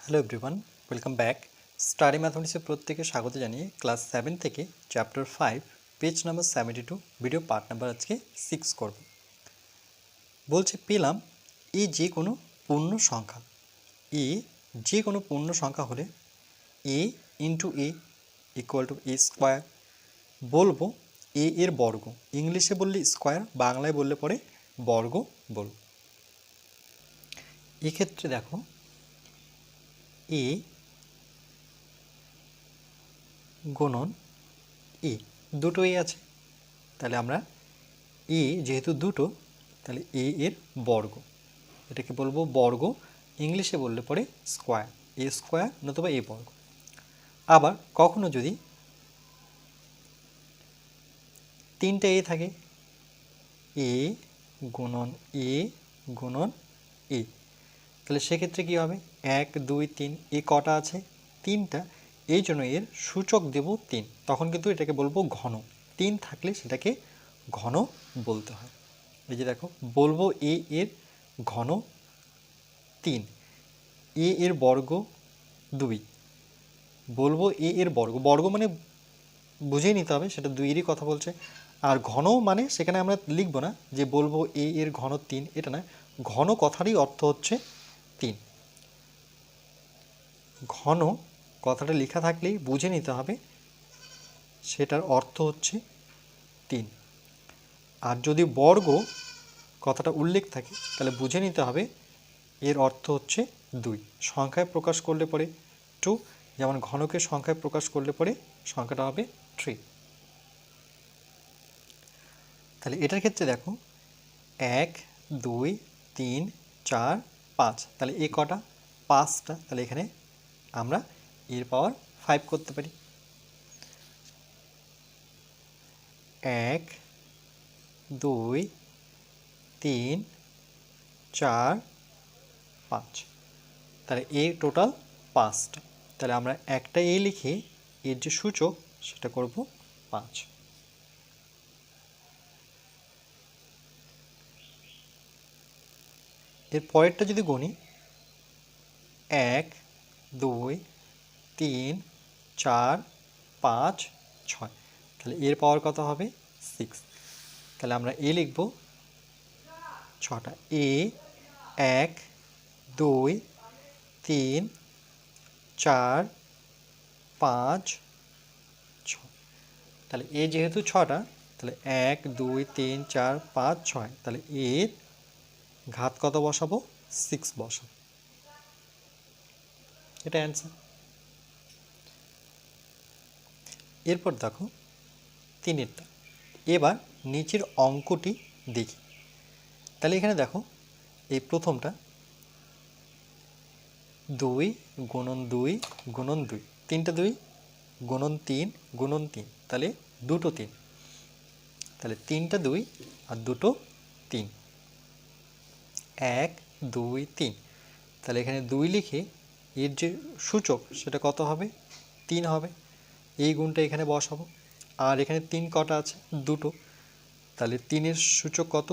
Hello everyone, welcome back. Study ম্যাথমেটিক্সের প্রত্যেকে স্বাগত জানিয়ে ক্লাস 7 থেকে chapter 5 page number 72 video part number আজকে 6 করব। বলছে পেলাম এ যে কোনো পূর্ণ সংখ্যা, এ যে কোনো পূর্ণ সংখ্যা হলে a into a equal to a square. বলবো এ এর বর্গ, ইংলিশে বললে স্কোয়ার, বাংলায় বললে পরে বর্গ বলব। এক্ষেত্রে দেখো এ গুণন এ, দুটো এ আছে, তাহলে আমরা এ যেহেতু দুটো, তাহলে এ এর বর্গ, এটাকে বলবো বর্গ, ইংলিশে বললে পরে স্কোয়ার, এ স্কোয়ার নতুবা এ বর্গ। আবার কখনো যদি তিনটে এ থাকে, এ গুণন এ গুণন এ, তাহলে সেক্ষেত্রে কী হবে, 1 2 3, এ কটা আছে, তিনটা, এই জন্য এর সূচক দেব 3, তখন কিন্তু এটাকে বলবো ঘন, 3 থাকলে সেটাকে ঘন বলতে হয়। এই যে দেখো বলবো এ এর ঘন 3, এ এর বর্গ 2, বলবো এ এর বর্গ, বর্গ মানে বুঝিয়ে নিতে হবে সেটা 2 এরই কথা বলছে। আর ঘন মানে সেখানে আমরা লিখব না যে বলবো এ এর ঘন 3, এটা না, ঘন কথারই অর্থ হচ্ছে 3। ঘন কথাটা লেখা থাকলেই বুঝে নিতে হবে সেটার অর্থ হচ্ছে 3। আর যদি বর্গ কথাটা উল্লেখ থাকে তাহলে বুঝে নিতে হবে এর অর্থ হচ্ছে 2। সংখ্যায় প্রকাশ করলে পরে 2, যেমন ঘনকে সংখ্যায় প্রকাশ করলে পরে সংখ্যাটা হবে 3। তাহলে এটার ক্ষেত্রে দেখো 1 2 3 4 5, তাহলে এ কটা, 5টা, তাহলে এখানে আমরা এর পাওয়ার 5 করতে পারি। 1 2 3 4 5, তাহলে এ টোটাল 5টা, তাহলে আমরা একটা এ লিখে এর যে সূচক সেটা করব 5। এর পরেরটা যদি গণি 1 2 3 4 5 6, তাহলে এর পাওয়ার কত হবে 6, তাহলে আমরা এ লিখব 6টা, এ 1 2 3 4 5 6, তাহলে এ যেহেতু 6টা, তাহলে 1 2 3 4 5 6, তাহলে এর ঘাত কত বসাবো, 6 বসাবো, এটা অ্যান্সার। এরপর দেখো 3এরটা, এবার নিচের অঙ্কটি দেখি। তাহলে এখানে দেখো এই প্রথমটা 2 গুণন 2 গুণন 2, 3টা 2 গুণন 3 গুণন 3, তাহলে দুটো 3, তাহলে 3টা 2 আর দুটো 3, 1 2 3, তাহলে এখানে 2 লিখে এর যে সূচক সেটা কত হবে, 3 হবে, এই গুণটা এখানে বসাবো। আর এখানে 3 কটা আছে, দুটো, তাহলে 3-এর সূচক কত,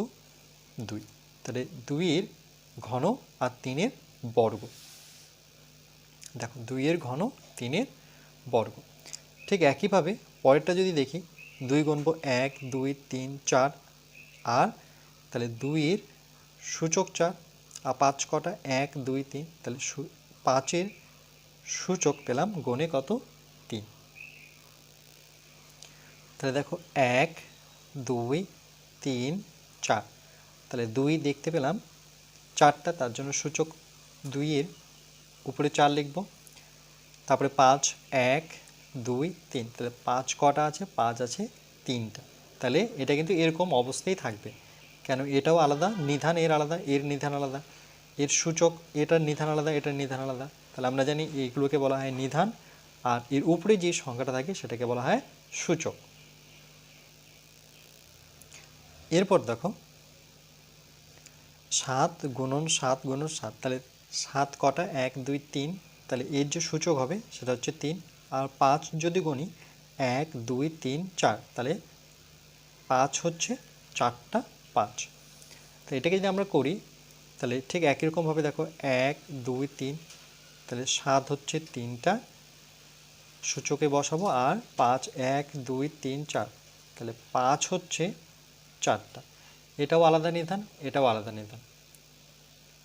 2, তাহলে 2-এর ঘন আর 3-এর বর্গ। দেখো 2-এর ঘন 3-এর বর্গ। ঠিক একইভাবে পরেরটা যদি দেখি, 2 গুণবো 1 2 3 4, আর তাহলে 2-এর সূচক 4, আর 5 কটা, 1 2 3, তাহলে 5-এর সূচক পেলাম গুণে কত, 3। তাহলে দেখো 1 2 3 4, তাহলে 2 দেখতে পেলাম 4টা, তার জন্য সূচক 2-এর উপরে 4 লিখব। তারপরে 5 1 2 3, তাহলে 5 কটা আছে, 5 আছে 3টা, তাহলে এটা কিন্তু এরকম অবস্থায় থাকবে, কেন এটাও আলাদা, নিধান এর আলাদা, এর নিধান আলাদা, এর সূচক এটার নিধান আলাদা, এটার নিধান আলাদা, তাহলে আমরা জানি এইগুলোকে বলা হয় নিধান, আর এর উপরে যে সংখ্যাটা থাকে সেটাকে বলা হয় সূচক। এরপর দেখো 7 গুণন 7 গুণন 7, তাহলে 7 কটা, 1 2 3, তাহলে এর যে সূচক হবে সেটা হচ্ছে 3। আর 5 যদি গণি 1 2 3 4, তাহলে 5 হচ্ছে 4টা 5, তো এটাকে যদি আমরা করি তাহলে ঠিক একই রকমভাবে দেখো 1 2 3, তাহলে 7 হচ্ছে 3টা সূচকে বসাবো, আর 5 1 2 3 4, তাহলে 5 হচ্ছে 4টা। এটাও আলাদা নিধান, এটাও আলাদা নিধান,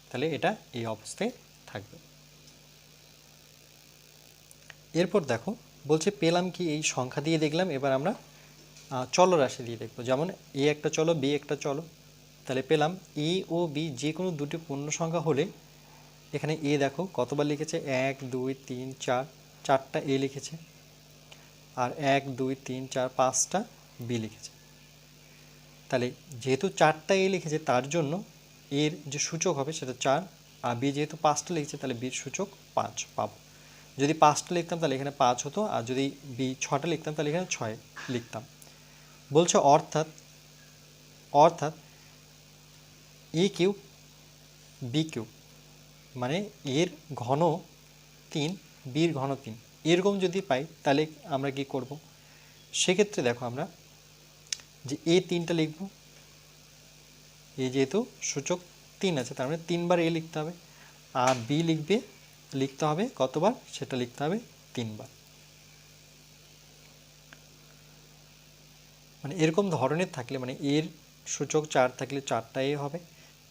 তাহলে এটা এই অবস্থায় থাকবে। এরপর দেখো বলছে পেলাম কি, এই সংখ্যা দিয়ে দেখলাম, এবার আমরা চলরাশি দিয়ে দেখব। যেমন এ একটা চলো, বি একটা চলো, তাহলে পেলাম এ ও বি যে কোনো দুটি পূর্ণ সংখ্যা হলে, এখানে এ দেখো কতবার লিখেছে, 1 2 3 4, 4টা এ লিখেছে, আর 1 2 3 4 5টা বি লিখেছে। তাহলে যেহেতু 4টা এ লিখেছে তার জন্য এর যে সূচক হবে সেটা 4, আর বি যেহেতু 5টা লিখেছে তাহলে বির সূচক 5 পাবো। যদি 5টা লিখতাম তাহলে এখানে 5 হতো, আর যদি বি 6টা লিখতাম তাহলে এখানে 6 লিখতাম। বলছে অর্থাৎ অর্থাৎ এ কিউব বি কিউব মানে এর ঘন 3 বির ঘন 3, এরকম যদি পাই তাহলে আমরা কি করব, সেক্ষেত্রে দেখো আমরা যে এ 3টা লিখব, এ যেহেতু সূচক 3 আছে তার মানে 3 বার এ লিখতে হবে, আর বি লিখতে হবে কতবার, সেটা লিখতে হবে 3 বার। মানে এরকম ধরনের থাকলে, মানে এর সূচক 4 থাকলে 4টা এ হবে,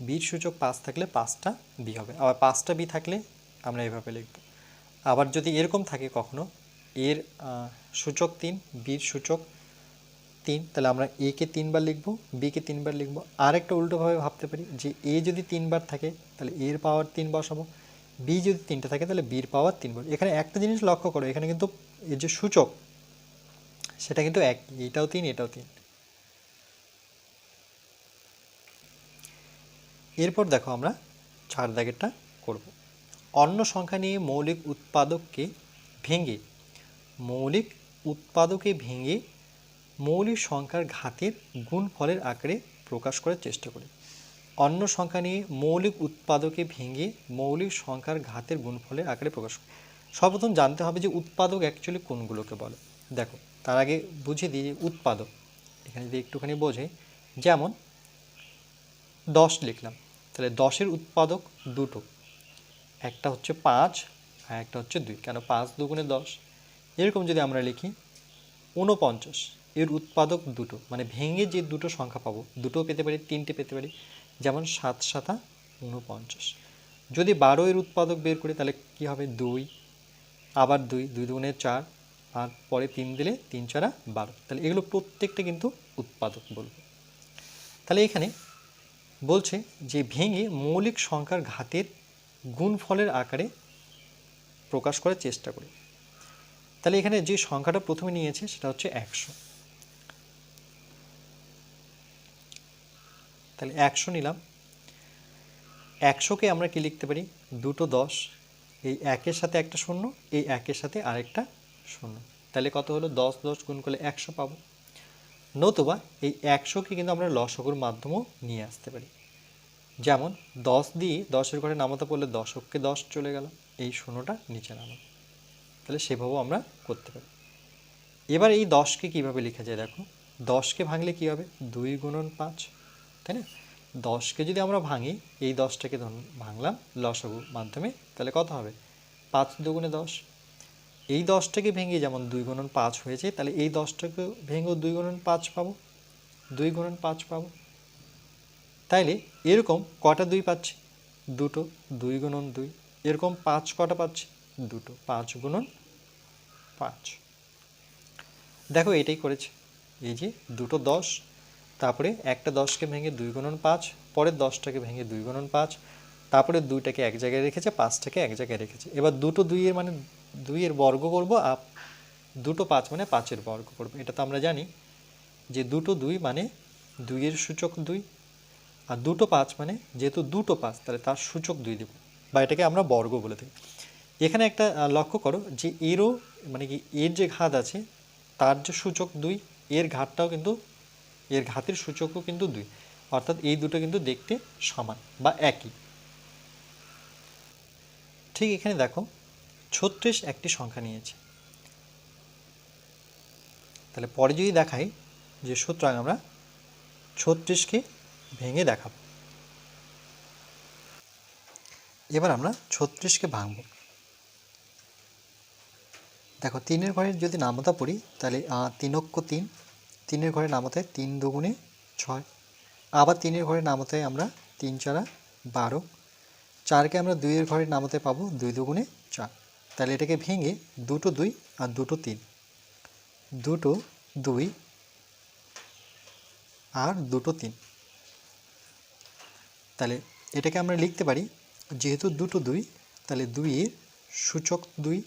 বির সূচক 5 থাকলে 5টা বি হবে, আবার 5টা বি থাকলে আমরা এভাবে লিখব। আবার যদি এরকম থাকে কখনো এর সূচক 3 বির সূচক 3, তাহলে আমরা এ কে 3 বার লিখব, বি কে 3 বার লিখব। আর একটা উল্টোভাবে ভাবতে পারি যে এ যদি 3 বার থাকে তাহলে এর পাওয়ার 3 বসাবো, বি যদি 3টা থাকে তাহলে বির পাওয়ার 3 বার। এখানে একটা জিনিস লক্ষ্য করো, এখানে কিন্তু এর যে সূচক সেটা কিন্তু এক, এটাও 3 এটাও 3। এরপর দেখো আমরা 4 দাগেরটা করব। অন্য সংখ্যা নিয়ে মৌলিক উৎপাদকে ভেঙে মৌলিক সংখ্যার ঘাতের গুণফলের আকারে প্রকাশ করার চেষ্টা করি। অন্য সংখ্যা নিয়ে মৌলিক উৎপাদকে ভেঙে মৌলিক সংখ্যার ঘাতের গুণফলের আকারে প্রকাশ করি। সর্বপ্রথম জানতে হবে যে উৎপাদক অ্যাকচুয়ালি কোনগুলোকে বলে। দেখো তার আগে বুঝিয়ে দিই যে উৎপাদক এখানে যদি একটুখানি বোঝে, যেমন 10 লিখলাম, তাহলে 10-এর উৎপাদক দুটো, একটা হচ্ছে 5 আর একটা হচ্ছে 2, কেন 5 2 10। এরকম যদি আমরা লিখি 49, এর উৎপাদক দুটো, মানে ভেঙে যে দুটো সংখ্যা পাবো, দুটোও পেতে পারি, 3টে পেতে পারি, যেমন 7 7 49। যদি 12 এর উৎপাদক বের করি তাহলে কি হবে, 2, আবার 2 2 2 4, আর পরে 3 দিলে 3 4 12, তাহলে এগুলো প্রত্যেকটা কিন্তু উৎপাদক বলবো। তাহলে এখানে বলছে যে ভেঙে মৌলিক সংখ্যার ঘাতের গুণফলের আকারে প্রকাশ করার চেষ্টা করি। তাহলে এখানে যে সংখ্যাটা প্রথমে নিয়েছে সেটা হচ্ছে 100, তাহলে 100 নিলাম। 100কে আমরা কি লিখতে পারি, দুটো 10, এই একের সাথে একটা শূন্য, এই একের সাথে আরেকটা শূন্য, তাহলে কত হলো, 10 10 গুণ করলে 100 পাবো। নতুবা এই 100কে কিন্তু আমরা লসাগুর মাধ্যমেও নিয়ে আসতে পারি, যেমন 10 দিয়ে 10-এর ঘরে নামাতে পড়লে দশককে 10 চলে গেল, এই শূন্যটা নিচে নামাবো, তাহলে সেভাবেও আমরা করতে পারি। এবার এই 10কে কীভাবে লেখা যায়, দেখো 10কে ভাঙলে কী হবে, 2 গুণন 5, তাই না। 10কে যদি আমরা ভাঙি, এই 10টাকে ভাঙলাম লসাগুর মাধ্যমে, তাহলে কত হবে, 5 2 10। এই 10টাকে ভেঙে যেমন 2 গুণন 5 হয়েছে, তাহলে এই 10টাকে ভেঙেও 2 গুণন 5 পাবো, 2 গুণন 5 পাবো। তাইলে এরকম কটা 2 পাচ্ছি, দুটো, 2 গুণন 2। এরকম 5 কটা পাচ্ছি, দুটো, 5 গুণন 5। দেখো এটাই করেছে, এই যে দুটো 10, তারপরে একটা 10কে ভেঙে 2 গুণন 5, পরের 10টাকে ভেঙে 2 গুণন 5, তারপরে 2টাকে এক জায়গায় রেখেছে, 5টাকে এক জায়গায় রেখেছে। এবার দুটো 2-এর মানে 2-এর বর্গ করবো, আর দুটো 5 মানে 5-এর বর্গ করবো। এটা তো আমরা জানি যে দুটো 2 মানে 2-এর সূচক 2, আর দুটো 5 মানে যেহেতু দুটো 5 তাহলে তার সূচক 2 দেব, বা এটাকে আমরা বর্গ বলে দিই। এখানে একটা লক্ষ্য করো যে এরও মানে কি, এর যে ঘাত আছে তার যে সূচক 2, এর ঘাতটাও কিন্তু, এর ঘাতের সূচকও কিন্তু 2, অর্থাৎ এই দুটো কিন্তু দেখতে সমান বা একই। ঠিক এখানে দেখো 36 একটি সংখ্যা নিয়েছে, তাহলে পরে যদি দেখাই যে সুতরাং আমরা 36কে ভেঙে দেখাবো। এবার আমরা 36কে ভাঙব। দেখো 3-এর ঘরে যদি নামতা পড়ি তাহলে 3 অক্ষ 3, 3-এর ঘরে নামতায় 3 দুগুণে 6, আবার 3-এর ঘরে নামতায় আমরা 3 4 12, 4কে আমরা 2-এর ঘরে নামতে পাবো 2 দুগুণে 4। তাহলে এটাকে ভেঙে দুটো 2 আর দুটো 3, দুটো 2 আর দুটো 3, তাহলে এটাকে আমরা লিখতে পারি যেহেতু দুটো 2 তাহলে 2-এর সূচক 2,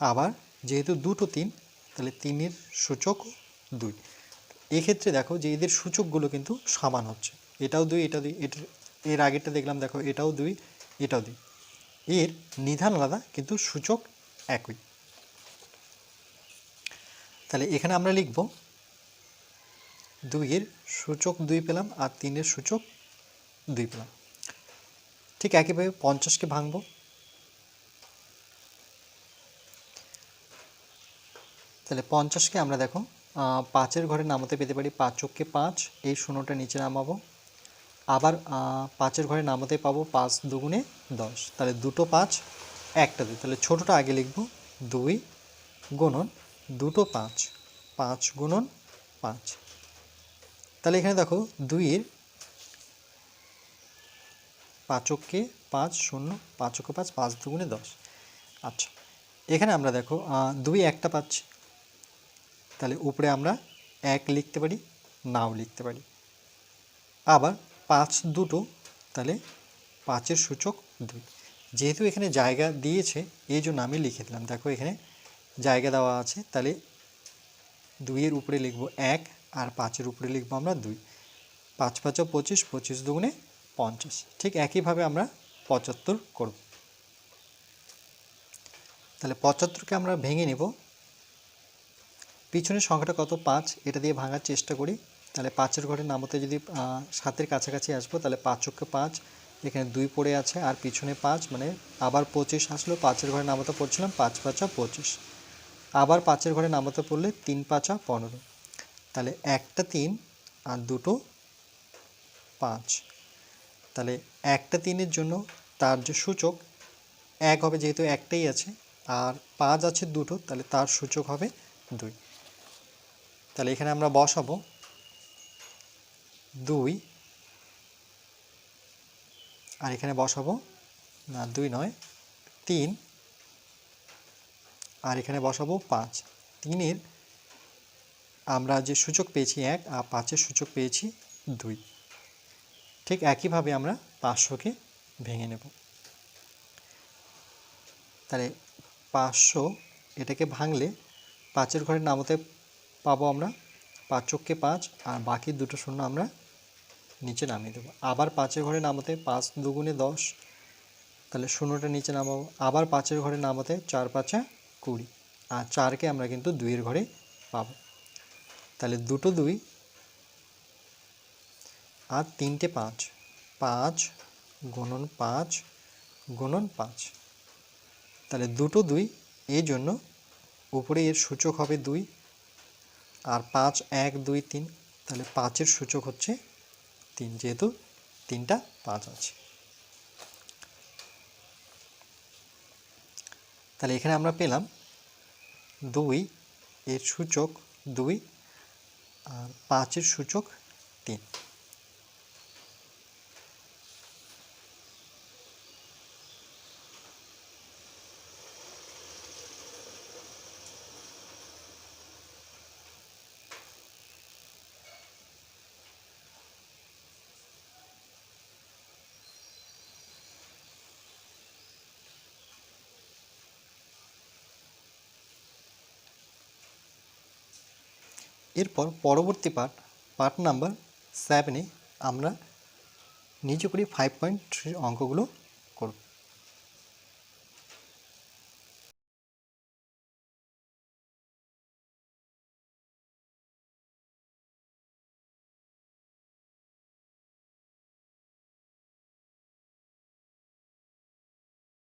আবার যেহেতু দুটো 3 তাহলে 3-এর সূচক 2। এক্ষেত্রে দেখো যে এদের সূচকগুলো কিন্তু সমান হচ্ছে, এটাও 2 এটা 2, এর আগেরটা দেখলাম দেখো এটাও 2 এটাও 2, এর নিধান আলাদা কিন্তু সূচক একই। তাহলে এখানে আমরা লিখব 2-এর সূচক 2 পেলাম আর 3-এর সূচক 2 পেলাম। ঠিক একইভাবে 50কে ভাঙব, তাহলে 50কে আমরা দেখো 5-এর ঘরে নামাতে পেতে পারি 5 অক্ষে 5, এই শূন্যটা নিচে নামাবো, আবার 5-এর ঘরে নামাতে পাবো 5 দুগুণে 10, তাহলে দুটো 5 একটা 2, তাহলে ছোটোটা আগে লিখব 2 গুণন দুটো 5, 5 গুণন 5। তাহলে এখানে দেখো 2-এর 5 অক্ষে 5 শূন্য, 5 অক্ষে 5, 5 দুগুণে 10। আচ্ছা, এখানে আমরা দেখো 2 একটা পাচ্ছি, তাহলে উপরে আমরা 1 লিখতে পারি, নাও লিখতে পারি। আবার 5 দুটো, তাহলে 5-এর সূচক 2। যেহেতু এখানে জায়গা দিয়েছে এই জন্য আমি লিখে দিলাম, দেখো এখানে জায়গা দেওয়া আছে, তাহলে 2-এর উপরে লিখব 1 আর 5-এর উপরে লিখব আমরা 2, 5 5 25, 25 দুগুণে 50। ঠিক একইভাবে আমরা 75 করব। তাহলে 75কে আমরা ভেঙে নেব, পিছনের সংখ্যাটা কত 5, এটা দিয়ে ভাঙার চেষ্টা করি। তাহলে 5-এর ঘরে নামতে যদি 7-এর কাছাকাছি আসবো, তাহলে 5 অক্ষে 5, এখানে 2 পড়ে আছে আর পিছনে 5, মানে আবার 25 আসলো, 5-এর ঘরে নামতে পড়ছিলাম 5 5 25, আবার 5-এর ঘরে নামতে পড়লে 3 5 15, তাহলে একটা 3 আর দুটো 5, তাহলে একটা 3-এর জন্য তার যে সূচক 1 হবে, যেহেতু একটাই আছে, আর 5 আছে দুটো, তাহলে তার সূচক হবে 2। তাহলে এখানে আমরা বসাবো 2 আর এখানে বসাবো না 2 নয় 3, আর এখানে বসাবো 5। 3-এর আমরা যে সূচক পেয়েছি 1 আর 5-এর সূচক পেয়েছি 2। ঠিক একইভাবে আমরা 500কে ভেঙে নেব। তাহলে 500 এটাকে ভাঙলে 5-এর ঘরে নামতে পাবো আমরা 5 অক্ষে 5, আর বাকি দুটো শূন্য আমরা নিচে নামিয়ে দেবো। আবার 5-এর ঘরে নামাতে 5 দুগুণে 10, তাহলে শূন্যটা নিচে নামাবো, আবার 5-এর ঘরে নামাতে 4 5 20, আর 4কে আমরা কিন্তু 2-এর ঘরে পাবো। তাহলে দুটো 2 আর 3টে 5, 5 গুণন 5 গুণন 5, তাহলে দুটো 2, এই জন্য উপরে এর সূচক হবে 2, আর 5 1 2 3, তাহলে 5-এর সূচক হচ্ছে 3, যেহেতু 3টা 5 আছে। তাহলে এখানে আমরা পেলাম 2 এর সূচক 2 আর 5-এর সূচক 3। এরপর পরবর্তী পার্ট নাম্বার 7-এ আমরা নিচে করি 5.3 অঙ্কগুলো